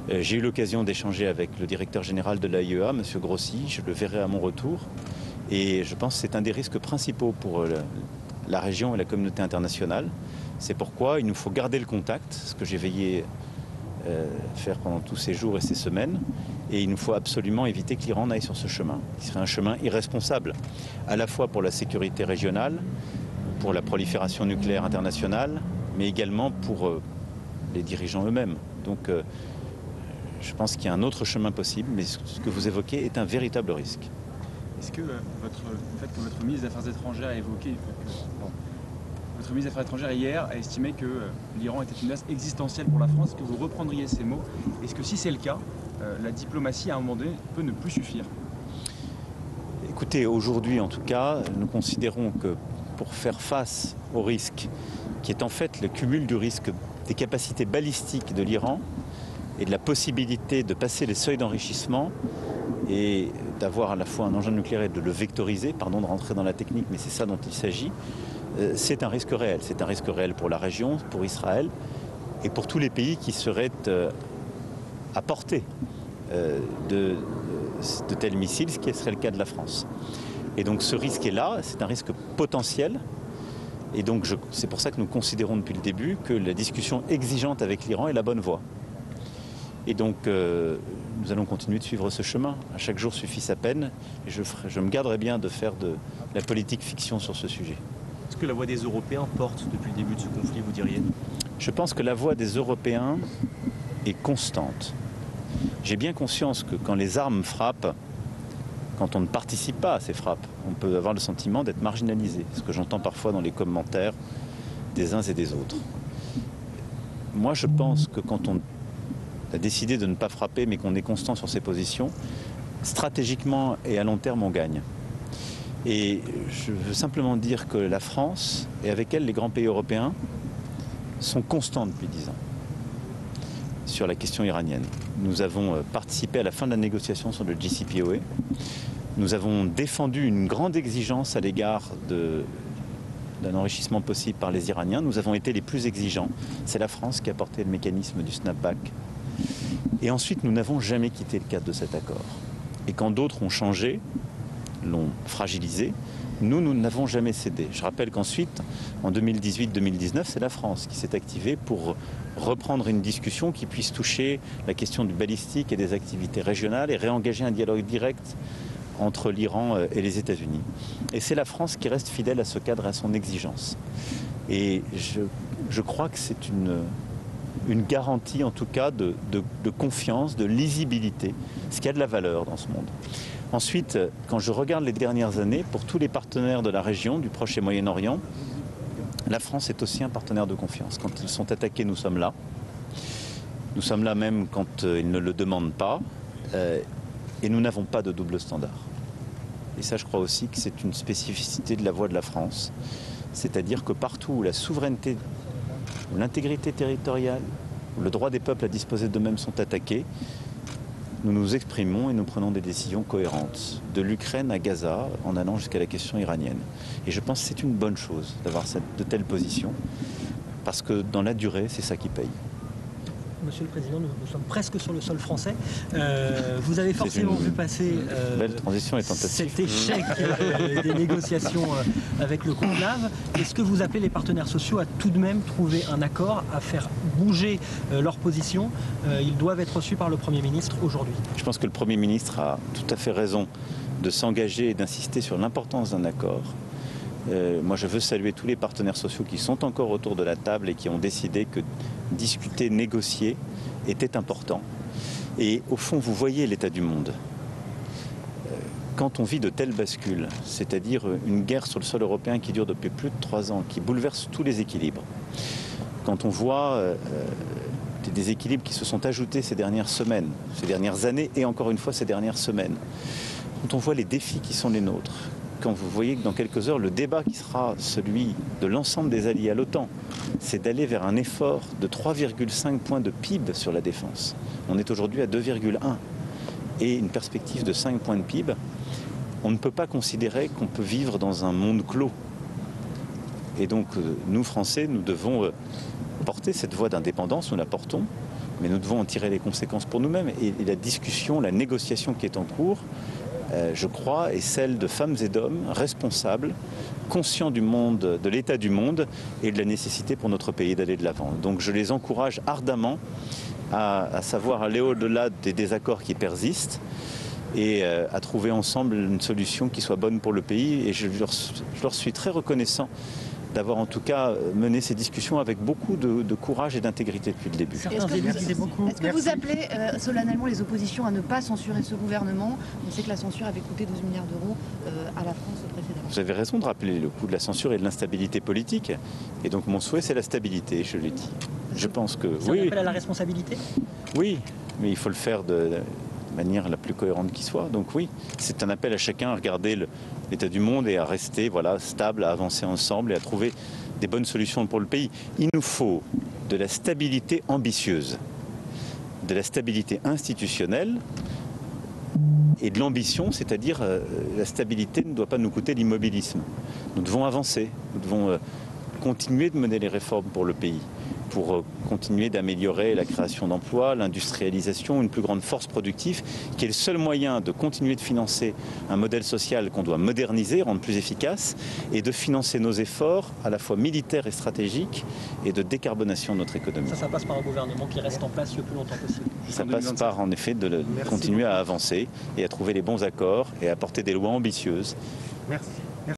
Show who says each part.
Speaker 1: J'ai eu l'occasion d'échanger avec le directeur général de l'AIEA, M. Grossi, je le verrai à mon retour. Et je pense que c'est un des risques principaux pour la région et la communauté internationale. C'est pourquoi il nous faut garder le contact, ce que j'ai veillé faire pendant tous ces jours et ces semaines. Et il nous faut absolument éviter que l'Iran n'aille sur ce chemin, qui serait un chemin irresponsable, à la fois pour la sécurité régionale, pour la prolifération nucléaire internationale, mais également pour les dirigeants eux-mêmes. Donc je pense qu'il y a un autre chemin possible, mais ce que vous évoquez est un véritable risque.
Speaker 2: Est-ce que le fait que votre ministre des Affaires étrangères a évoqué, votre ministre des Affaires étrangères hier a estimé que l'Iran était une menace existentielle pour la France, est-ce que vous reprendriez ces mots? Est-ce que si c'est le cas, la diplomatie à un moment donné peut ne plus suffire?
Speaker 1: Écoutez, aujourd'hui en tout cas, nous considérons que pour faire face au risque, qui est en fait le cumul du risque des capacités balistiques de l'Iran et de la possibilité de passer les seuils d'enrichissement et d'avoir à la fois un engin nucléaire et de le vectoriser, pardon de rentrer dans la technique, mais c'est ça dont il s'agit, c'est un risque réel. C'est un risque réel pour la région, pour Israël et pour tous les pays qui seraient à portée de tels missiles, ce qui serait le cas de la France. Et donc ce risque est là, c'est un risque potentiel. Et donc c'est pour ça que nous considérons depuis le début que la discussion exigeante avec l'Iran est la bonne voie. Et donc nous allons continuer de suivre ce chemin. À chaque jour suffit sa peine. Et je me garderai bien de faire de la politique fiction sur ce sujet.
Speaker 3: Est-ce que la voix des Européens porte depuis le début de ce conflit, vous diriez?
Speaker 1: Je pense que la voix des Européens est constante. J'ai bien conscience que quand les armes frappent, quand on ne participe pas à ces frappes, on peut avoir le sentiment d'être marginalisé. Ce que j'entends parfois dans les commentaires des uns et des autres. Moi, je pense que quand on a décidé de ne pas frapper, mais qu'on est constant sur ses positions, stratégiquement et à long terme, on gagne. Et je veux simplement dire que la France, et avec elle les grands pays européens, sont constants depuis 10 ans sur la question iranienne. Nous avons participé à la fin de la négociation sur le JCPOA. Nous avons défendu une grande exigence à l'égard d'un enrichissement possible par les Iraniens. Nous avons été les plus exigeants. C'est la France qui a porté le mécanisme du snapback. Et ensuite, nous n'avons jamais quitté le cadre de cet accord. Et quand d'autres ont changé, l'ont fragilisé, nous n'avons jamais cédé. Je rappelle qu'ensuite, en 2018-2019, c'est la France qui s'est activée pour reprendre une discussion qui puisse toucher la question du balistique et des activités régionales et réengager un dialogue direct entre l'Iran et les États-Unis. Et c'est la France qui reste fidèle à ce cadre et à son exigence. Et je crois que c'est une garantie, en tout cas, de confiance, de lisibilité, ce qui a de la valeur dans ce monde. Ensuite, quand je regarde les dernières années, pour tous les partenaires de la région, du Proche et Moyen-Orient, la France est aussi un partenaire de confiance. Quand ils sont attaqués, nous sommes là. Nous sommes là même quand ils ne le demandent pas. Et nous n'avons pas de double standard. Et ça, je crois aussi que c'est une spécificité de la voix de la France. C'est-à-dire que partout où la souveraineté, où l'intégrité territoriale, où le droit des peuples à disposer d'eux-mêmes sont attaqués, nous nous exprimons et nous prenons des décisions cohérentes, de l'Ukraine à Gaza, en allant jusqu'à la question iranienne. Et je pense que c'est une bonne chose d'avoir de telles positions, parce que dans la durée, c'est ça qui paye.
Speaker 4: Monsieur le Président, nous sommes presque sur le sol français. Vous avez forcément vu passer cet échec des négociations avec le conclave. Est-ce que vous appelez les partenaires sociaux à tout de même trouver un accord, à faire bouger leur position? Ils doivent être reçus par le Premier ministre aujourd'hui.
Speaker 1: Je pense que le Premier ministre a tout à fait raison de s'engager et d'insister sur l'importance d'un accord. Moi, je veux saluer tous les partenaires sociaux qui sont encore autour de la table et qui ont décidé que discuter, négocier était important. Et au fond, vous voyez l'état du monde. Quand on vit de telles bascules, c'est-à-dire une guerre sur le sol européen qui dure depuis plus de 3 ans, qui bouleverse tous les équilibres, quand on voit des déséquilibres qui se sont ajoutés ces dernières semaines, ces dernières années et encore une fois ces dernières semaines, quand on voit les défis qui sont les nôtres, quand vous voyez que dans quelques heures, le débat qui sera celui de l'ensemble des alliés à l'OTAN, c'est d'aller vers un effort de 3,5 points de PIB sur la défense. On est aujourd'hui à 2,1 et une perspective de 5 points de PIB. On ne peut pas considérer qu'on peut vivre dans un monde clos. Et donc, nous, Français, nous devons porter cette voie d'indépendance, nous la portons. mais nous devons en tirer les conséquences pour nous-mêmes. Et la discussion, la négociation qui est en cours, je crois, est celle de femmes et d'hommes responsables, conscients du monde, de l'état du monde et de la nécessité pour notre pays d'aller de l'avant. Donc je les encourage ardemment à savoir aller au-delà des désaccords qui persistent et à trouver ensemble une solution qui soit bonne pour le pays. Et je leur suis très reconnaissant d'avoir en tout cas mené ces discussions avec beaucoup de courage et d'intégrité depuis le début.
Speaker 5: Est-ce que vous appelez solennellement les oppositions à ne pas censurer ce gouvernement? On sait que la censure avait coûté 12 milliards d'euros à la France précédemment.
Speaker 1: Vous avez raison de rappeler le coût de la censure et de l'instabilité politique. Et donc mon souhait, c'est la stabilité, je l'ai dit. Je pense que...
Speaker 4: C'est un appel à la responsabilité?
Speaker 1: Oui, mais il faut le faire de manière la plus cohérente qui soit. Donc oui, c'est un appel à chacun à regarder l'état du monde et à rester stable, à avancer ensemble et à trouver des bonnes solutions pour le pays. Il nous faut de la stabilité ambitieuse, de la stabilité institutionnelle et de l'ambition, c'est-à-dire la stabilité ne doit pas nous coûter l'immobilisme. Nous devons avancer, nous devons continuer de mener les réformes pour le pays, pour continuer d'améliorer la création d'emplois, l'industrialisation, une plus grande force productive, qui est le seul moyen de continuer de financer un modèle social qu'on doit moderniser, rendre plus efficace, et de financer nos efforts à la fois militaires et stratégiques, et de décarbonation de notre économie.
Speaker 4: Ça passe par un gouvernement qui reste en place le plus longtemps possible.
Speaker 1: Ça passe par, en effet, de continuer à avancer et à trouver les bons accords et à apporter des lois ambitieuses.
Speaker 6: Merci.